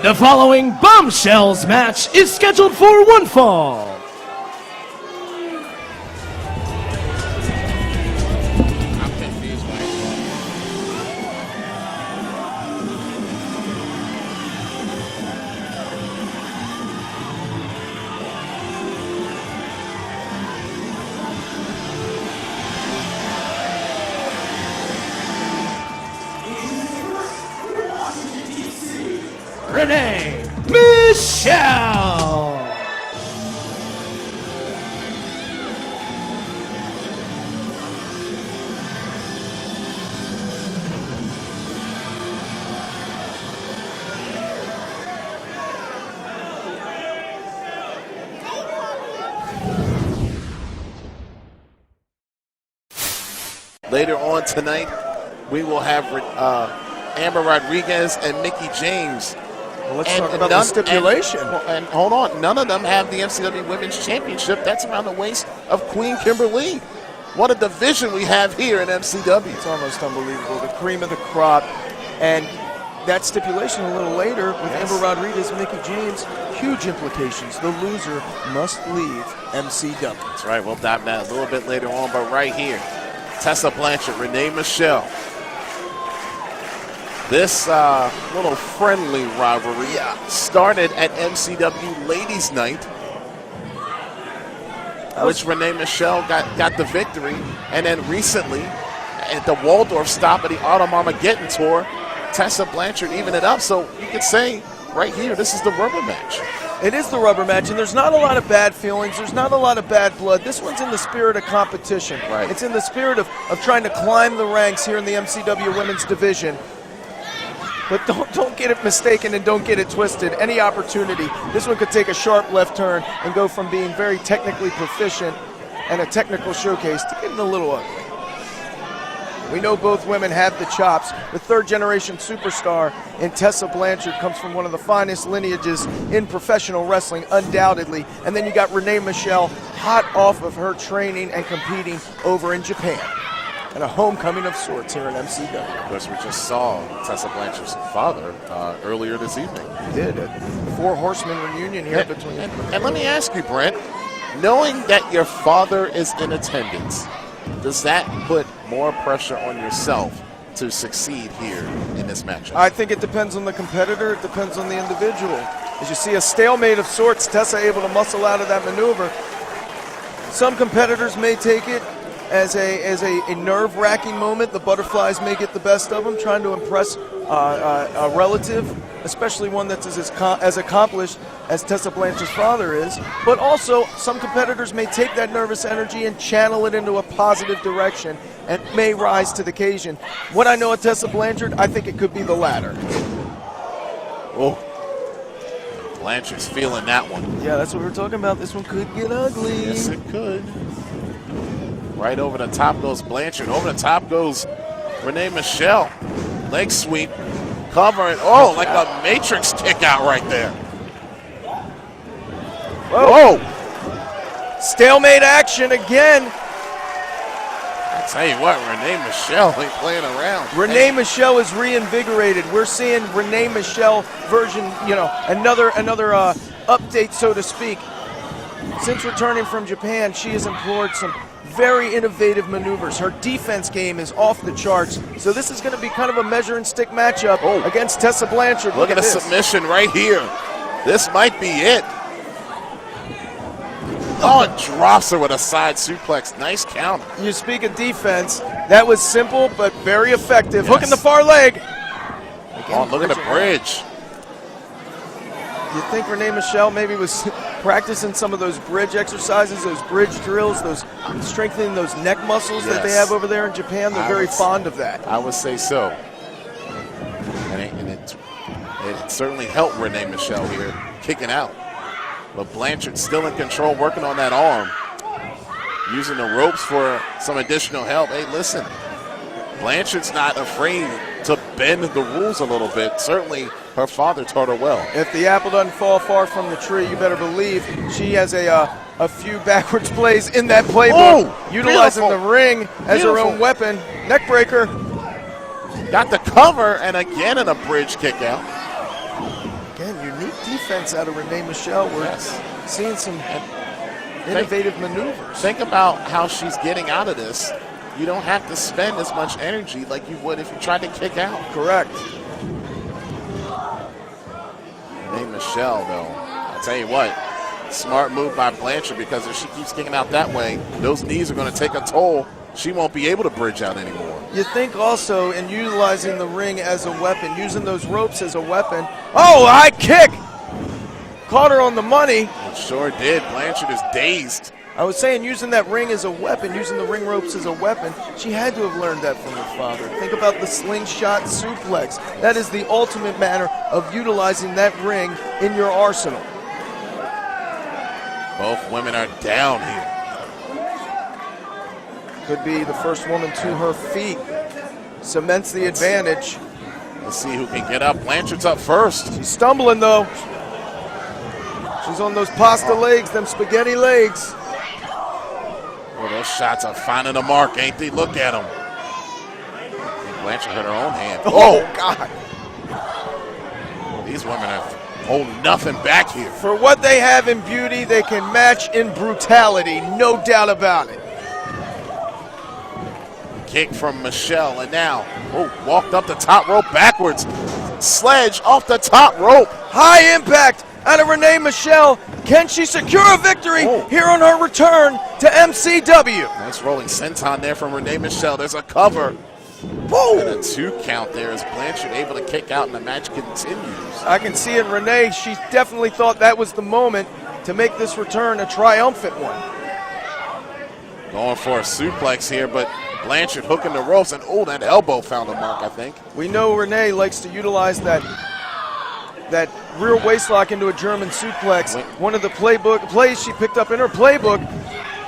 The following Bombshells match is scheduled for one fall. Renee, Michelle. Later on tonight, we will have Amber Rodriguez and Mickie James. Well, let's talk about the stipulation. And hold on, none of them have the MCW Women's Championship. That's around the waist of Queen Kimberly. What a division we have here in MCW. It's almost unbelievable. The cream of the crop. And that stipulation a little later with Amber Rodriguez and Mickie James, huge implications. The loser must leave MCW. That's right. We'll dive that a little bit later on, but right here, Tessa Blanchard, Renee Michelle. This little friendly rivalry started at MCW Ladies Night, which Renee Michelle got the victory. And then recently, at the Waldorf stop of the Autumn Armageddon Tour, Tessa Blanchard evened it up. So you could say right here, this is the rubber match. It is the rubber match, and there's not a lot of bad feelings. There's not a lot of bad blood. This one's in the spirit of competition. Right. It's in the spirit of trying to climb the ranks here in the MCW Women's Division. But don't get it mistaken and don't get it twisted. Any opportunity, this one could take a sharp left turn and go from being very technically proficient and a technical showcase to getting a little ugly. We know both women have the chops. The third-generation superstar in Tessa Blanchard comes from one of the finest lineages in professional wrestling, undoubtedly. And then you got Renee Michelle, hot off of her training and competing over in Japan. And a homecoming of sorts here in MCW. Of course, we just saw Tessa Blanchard's father earlier this evening. We did. A Four Horsemen reunion here between. And let me ask you, Brent, knowing that your father is in attendance, does that put more pressure on yourself to succeed here in this matchup? I think it depends on the competitor. It depends on the individual. As you see a stalemate of sorts, Tessa able to muscle out of that maneuver. Some competitors may take it as a nerve-wracking moment. The butterflies may get the best of them, trying to impress a relative, especially one that's as accomplished as Tessa Blanchard's father is. But also, some competitors may take that nervous energy and channel it into a positive direction and may rise to the occasion. What I know of Tessa Blanchard, I think it could be the latter. Oh, Blanchard's feeling that one. Yeah, that's what we're talking about. This one could get ugly. Yes, it could. Right over the top goes Blanchard. Over the top goes Renee Michelle. Leg sweep. Covering. Oh, like a Matrix kick out right there. Whoa. Stalemate action again. I tell you what, Renee Michelle ain't playing around. Renee Michelle is reinvigorated. We're seeing Renee Michelle version, another update, so to speak. Since returning from Japan, she has employed some very innovative maneuvers. Her defense game is off the charts. So this is going to be kind of a measure and stick matchup against Tessa Blanchard. Look at the submission right here. This might be it. Oh, and drops her with a side suplex. Nice counter. You speak of defense. That was simple but very effective. Yes. Hook in the far leg. Oh, look at the bridge. You think Renee Michelle maybe was practicing some of those bridge exercises, those bridge drills, those strengthening those neck muscles that they have over there in Japan? They're very fond of that. I would say so. And it certainly helped Renee Michelle here, kicking out. But Blanchard still in control, working on that arm. Using the ropes for some additional help. Hey, listen, Blanchard's not afraid to bend the rules a little bit. Certainly, her father taught her well. If the apple doesn't fall far from the tree, you better believe she has a few backwards plays in that playbook, utilizing the ring as her own weapon. Neck breaker. Got the cover, and again in a bridge kick out. Again, unique defense out of Renee Michelle. We're seeing some innovative maneuvers. Think about how she's getting out of this. You don't have to spend as much energy like you would if you tried to kick out. Correct. Renee Michelle, though, I'll tell you what, smart move by Blanchard, because if she keeps kicking out that way, those knees are going to take a toll. She won't be able to bridge out anymore. You think also in utilizing the ring as a weapon, using those ropes as a weapon. Oh, high kick! Caught her on the money. It sure did. Blanchard is dazed. I was saying using that ring as a weapon, using the ring ropes as a weapon, she had to have learned that from her father. Think about the slingshot suplex. That is the ultimate manner of utilizing that ring in your arsenal. Both women are down here. Could be the first woman to her feet. Cements the advantage. Let's see who can get up. Blanchard's up first. She's stumbling though. She's on those pasta legs, them spaghetti legs. Well, those shots are finding the mark, ain't they? Look at them. Blanchard hurt her own hand. Oh, God. These women are holding nothing back here. For what they have in beauty, they can match in brutality, no doubt about it. Kick from Michelle, and now, walked up the top rope backwards. Sledge off the top rope. High impact out of Renee Michelle. Can she secure a victory here on her return to MCW? Nice rolling senton there from Renee Michelle. There's a cover. Whoa! And a 2 count there as Blanchard able to kick out and the match continues. I can see in Renee, she definitely thought that was the moment to make this return a triumphant one. Going for a suplex here, but Blanchard hooking the ropes, and that elbow found a mark, I think. We know Renee likes to utilize that rear waistlock into a German suplex. One of the plays she picked up in her playbook.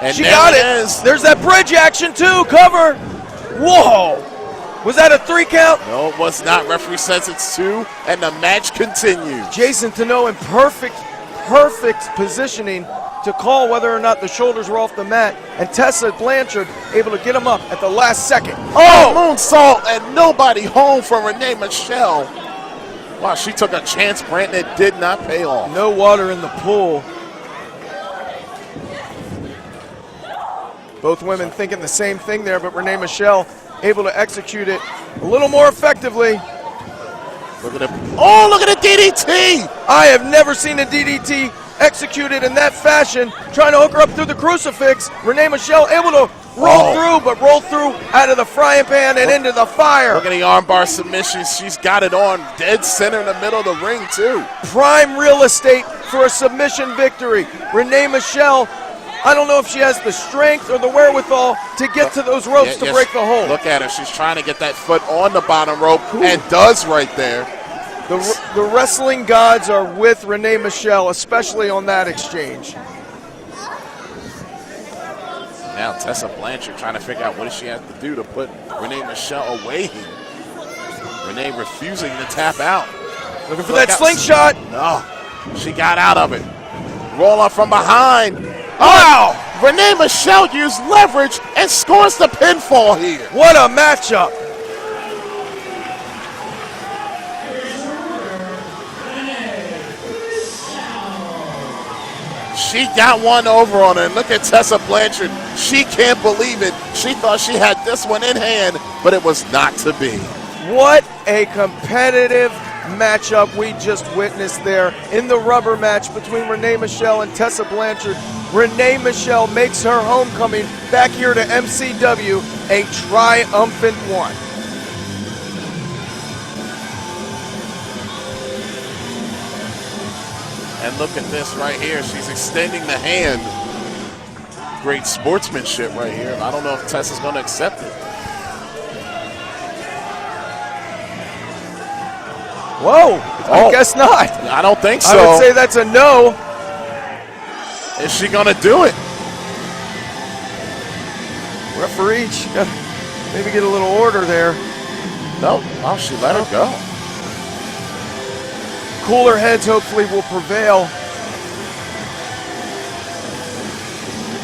And she got it. There's that bridge action too. Cover. Whoa. Was that a 3 count? No, it was not. Referee says it's 2, and the match continues. Jason Tenot in perfect positioning to call whether or not the shoulders were off the mat, and Tessa Blanchard able to get him up at the last second. Moonsault, and nobody home from Renee Michelle. Wow, she took a chance, Brandon. It did not pay off. No water in the pool. Both women thinking the same thing there, but Renee Michelle able to execute it a little more effectively. Look at it. Oh, look at the DDT! I have never seen a DDT executed in that fashion, trying to hook her up through the crucifix. Renee Michelle able to roll through out of the frying pan and into the fire. Look at the armbar submission. She's got it on dead center in the middle of the ring, too. Prime real estate for a submission victory. Renee Michelle, I don't know if she has the strength or the wherewithal to get to those ropes to break the hold. Look at her. She's trying to get that foot on the bottom rope and does right there. The wrestling gods are with Renee Michelle, especially on that exchange. Now Tessa Blanchard trying to figure out what she has to do to put Renee Michelle away here. Renee refusing to tap out. Looking for that slingshot. No, she got out of it. Roll up from behind. Wow! Renee Michelle used leverage and scores the pinfall here. What a matchup. She got one over on her. And look at Tessa Blanchard. She can't believe it. She thought she had this one in hand, but it was not to be. What a competitive matchup we just witnessed there in the rubber match between Renee Michelle and Tessa Blanchard. Renee Michelle makes her homecoming back here to MCW a triumphant one. And look at this right here. She's extending the hand. Great sportsmanship right here. I don't know if Tessa's going to accept it. Whoa, I guess not. I don't think so. I would say that's a no. Is she going to do it? Referee, maybe get a little order there. No, well, she let her go. Cooler heads hopefully will prevail.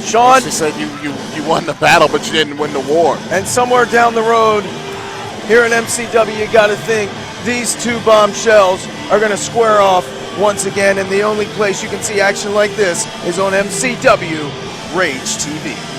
Sean. She said you won the battle, but you didn't win the war. And somewhere down the road, here in MCW, you got to think these two bombshells are going to square off once again, and the only place you can see action like this is on MCW Rage TV.